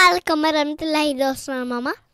Assalamualaikum warahmatullahi wabarakatuh, Mama.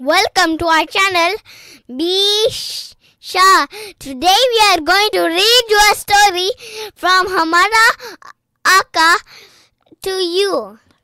Welcome to our channel, Bisha. Today we are going to read you a story from Hamara Aka to you.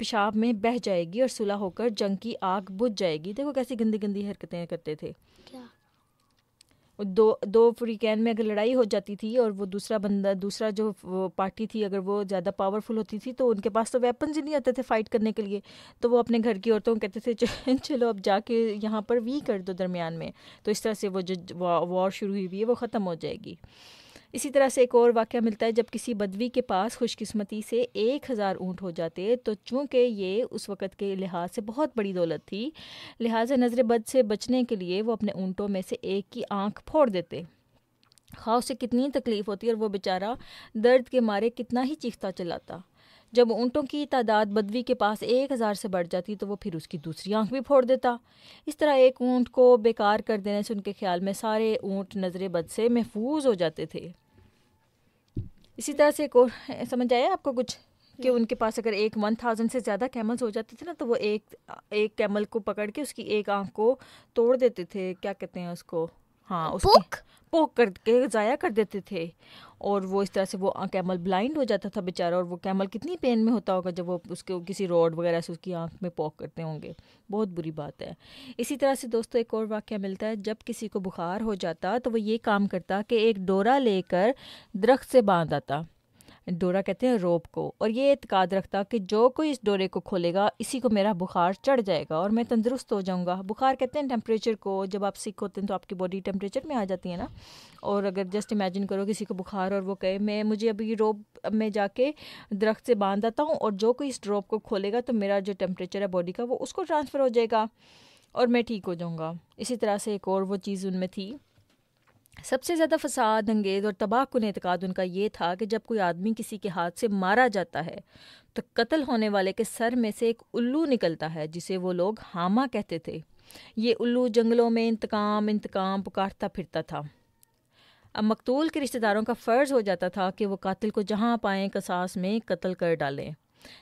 پیشاب میں بہہ جائے گی اور صلح ہو کر جنگ کی آگ بجھ جائے گی. دیکھو کیسی گندی گندی حرکتیں کرتے تھے. دو فریقین میں اگر لڑائی ہو جاتی تھی اور وہ دوسرا جو پارٹی تھی اگر وہ زیادہ پاورفل ہوتی تھی تو ان کے پاس تو ویپنز ہی نہیں ہوتے تھے فائٹ کرنے کے لیے, تو وہ اپنے گھر کی عورتوں کو کہتے تھے چلو اب جا کے یہاں پر وی کر دو درمیان میں, تو اس طرح سے وہ جو وار شروع ہوئی ہے وہ ختم ہو جائے گی. اسی طرح سے ایک اور واقعہ ملتا ہے جب کسی بدوی کے پاس خوش قسمتی سے 1000 اونٹ ہو جاتے تو چونکہ یہ اس وقت کے لحاظ سے بہت بڑی دولت تھی, لہٰذا نظر بد سے بچنے کے لیے وہ اپنے اونٹوں میں سے ایک کی آنکھ پھوڑ دیتے. خواہ اسے کتنی تکلیف ہوتی اور وہ بیچارہ درد کے مارے کتنا ہی چیختا چلاتا. جب اونٹوں کی تعداد بدوی کے پاس 1000 سے بڑھ جاتی تو وہ پھر اس کی دوسری آنکھ بھی پھوڑ دیتا. اس طرح ایک اونٹ کو بیکار کر دینے سے ان کے خیال میں سارے اونٹ نظر بد سے محفوظ ہو جاتے تھے. اسی طرح سے ایک اور سمجھ آیا آپ کو کچھ کہ ان کے پاس اگر 1000 سے زیادہ کیملز ہو جاتے تھے نا تو وہ ایک کیمل کو پکڑ کے اس کی ایک آنکھ کو توڑ دیتے تھے, کیا کہتے ہیں اس کو, ہاں اس پوک کر کے ضائع کر دیتے تھے, اور وہ اس طرح سے وہ کیمل بلائنڈ ہو جاتا تھا بیچارہ, اور وہ کیمل کتنی پین میں ہوتا ہوگا جب وہ اس کے کسی روڈ وغیرہ سے اس کی آنکھ میں پوک کرتے ہوں گے, بہت بری بات ہے. اسی طرح سے دوستو ایک اور واقعہ ملتا ہے جب کسی کو بخار ہو جاتا تو وہ یہ کام کرتا کہ ایک ڈورا لے کر درخت سے باندھ آتا, ڈورا کہتے ہیں روپ کو, اور یہ اعتقاد رکھتا کہ جو کوئی اس ڈورے کو کھولے گا اسی کو میرا بخار چڑھ جائے گا اور میں تندرست ہو جاؤں گا. بخار کہتے ہیں ٹیمپریچر کو, جب آپ سک ہوتے ہیں تو آپ کی باڈی ٹیمپریچر میں آ جاتی ہے نا, اور اگر جسٹ امیجن کرو کسی کو بخار اور وہ کہے مجھے ابھی روپ میں جا کے درخت سے باندھ آتا ہوں اور جو کوئی اس ڈراپ کو کھولے گا تو میرا جو ٹیمپریچر ہے باڈی کا وہ اس کو ٹرانسفر ہو جائے گا اور میں ٹھیک ہو جاؤں گا. اسی طرح سے ایک اور وہ چیز ان میں تھی, سب سے زیادہ فساد انگیز اور تباہ کن اعتقاد ان کا یہ تھا کہ جب کوئی آدمی کسی کے ہاتھ سے مارا جاتا ہے تو قتل ہونے والے کے سر میں سے ایک الو نکلتا ہے جسے وہ لوگ ہاما کہتے تھے. یہ الو جنگلوں میں انتقام پکارتا پھرتا تھا. اب مقتول کے رشتہ داروں کا فرض ہو جاتا تھا کہ وہ قاتل کو جہاں پائیں قصاص میں قتل کر ڈالیں.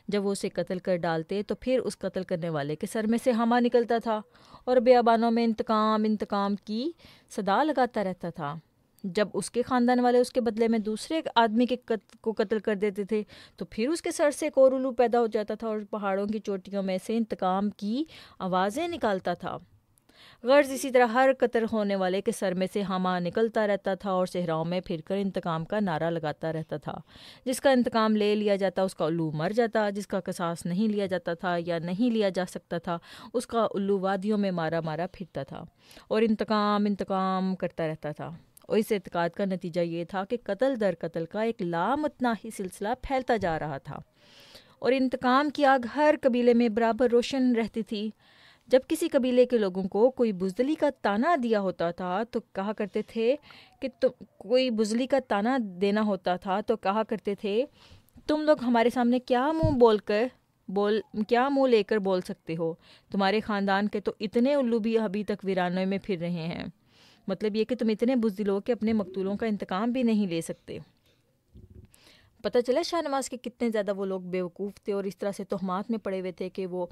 جب وہ اسے قتل کر ڈالتے تو پھر اس قتل کرنے والے کے سر میں سے ہما نکلتا تھا اور بیابانوں میں انتقام کی صدا لگاتا رہتا تھا. جب اس کے خاندان والے اس کے بدلے میں دوسرے آدمی کو قتل کر دیتے تھے تو پھر اس کے سر سے ایک اور الو پیدا ہو جاتا تھا اور پہاڑوں کی چوٹیوں میں سے انتقام کی آوازیں نکالتا تھا. غرض اسی طرح ہر قتل ہونے والے کے سر میں سے ہما نکلتا رہتا تھا اور صحراؤں میں پھر کر انتقام کا نعرہ لگاتا رہتا تھا. جس کا انتقام لے لیا جاتا اس کا الو مر جاتا, جس کا قصاص نہیں لیا جاتا تھا یا نہیں لیا جا سکتا تھا اس کا الو وادیوں میں مارا پھرتا تھا اور انتقام کرتا رہتا تھا. اور اس اعتقاد کا نتیجہ یہ تھا کہ قتل در قتل کا ایک لامتناہی سلسلہ پھیلتا جا رہا تھا اور انتقام کی آگ ہر قبیلے میں برابر روشن رہتی تھی. جب کسی قبیلے کے لوگوں کو کوئی بزدلی کا تانا دیا ہوتا تھا تو کہا کرتے تھے کہ تم لوگ ہمارے سامنے کیا منہ لے کر بول سکتے ہو, تمہارے خاندان کے تو اتنے الو بھی ابھی تک ویرانوں میں پھر رہے ہیں. مطلب یہ کہ تم اتنے بزدل ہو کہ اپنے مقتولوں کا انتقام بھی نہیں لے سکتے. پتہ چلا شاہ نواز کے کتنے زیادہ وہ لوگ بیوقوف تھے اور اس طرح سے تہمات میں پڑے ہوئے تھے کہ وہ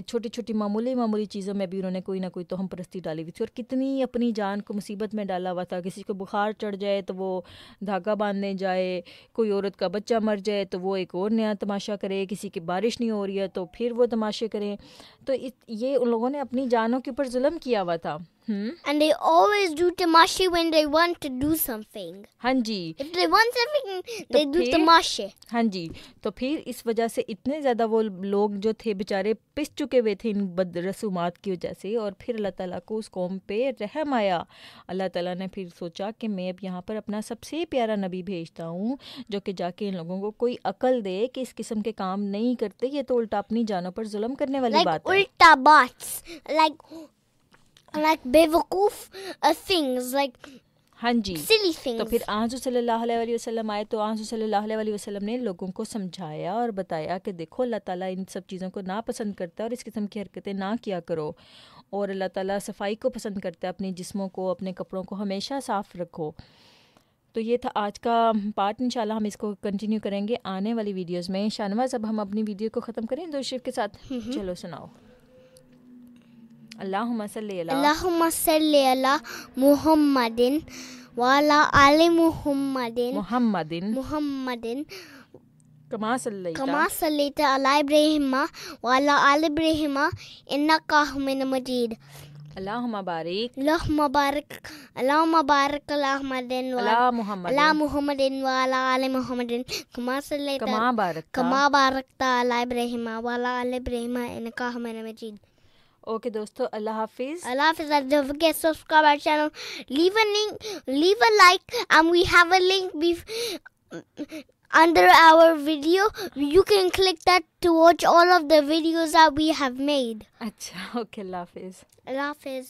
چھوٹی چھوٹی معمولی چیزوں میں بھی انہوں نے کوئی نہ کوئی تہم پرستی ڈالی ہوئی تھی اور کتنی اپنی جان کو مصیبت میں ڈالا ہوا تھا. کسی کو بخار چڑھ جائے تو وہ دھاگا باندھنے جائے, کوئی عورت کا بچہ مر جائے تو وہ ایک اور نیا تماشا کرے, کسی کی بارش نہیں ہو رہی ہے تو پھر وہ تماشے کریں. تو یہ ان لوگوں نے اپنی جانوں کے اوپر ظلم کیا ہوا تھا. And they always do tamashi when they want to do something. ہاں جی, If they want something, they do tamashi. ہاں جی, تو پھر اس وجہ سے اتنے زیادہ وہ لوگ جو تھے بیچارے پس چکے ہوئے تھے ان بد رسومات کی وجہ سے, اور پھر اللہ تعالیٰ کو اس قوم پہ رحم آیا. اللہ تعالیٰ نے پھر سوچا کہ میں اب یہاں پر اپنا سب سے پیارا نبی بھیجتا ہوں جو کہ جا کے ان لوگوں کو کوئی عقل دے کہ اس قسم کے کام نہیں کرتے, یہ تو الٹا اپنی جانوں پر ظلم کرنے والی بات ہے. Ulta bats, like بیوقوف things, like ہاں جی, silly things. تو پھر حضور صلی اللہ علیہ وسلم آئے تو حضور صلی اللہ علیہ وسلم نے لوگوں کو سمجھایا اور بتایا کہ دیکھو اللہ تعالیٰ ان سب چیزوں کو ناپسند کرتا ہے اور اس قسم کی حرکتیں نہ کیا کرو, اور اللہ تعالیٰ صفائی کو پسند کرتا ہے, اپنے جسموں کو اپنے کپڑوں کو ہمیشہ صاف رکھو. تو یہ تھا آج کا پارٹ. انشاءاللہ ہم اس کو کنٹینیو کریں گے آنے والی ویڈیوز میں. شاہنواز اب ہم اپنی ویڈیو کو ختم کریں درود شریف کے ساتھ. چلو سناؤ. اللہم صلی علی محمد وعلی آل محمد كما صليت كما صليت على إبراهيم وعلى آل إبراهيم إنك حميد مجيد. اللهم بارك اللهم بارك على محمد على محمد على محمد وعلى آل محمد كما صليت كما باركت. كما باركت على إبراهيم وعلى آل إبراهيم إنك حميد مجيد. اوکے دوستو، اللہ حافظ. Allah Hafiz. Don't forget to subscribe our channel. Leave a like, and we have a link under our video. You can click that to watch all of the videos that we have made. اچھا، okay, اللہ حافظ. Allah Hafiz.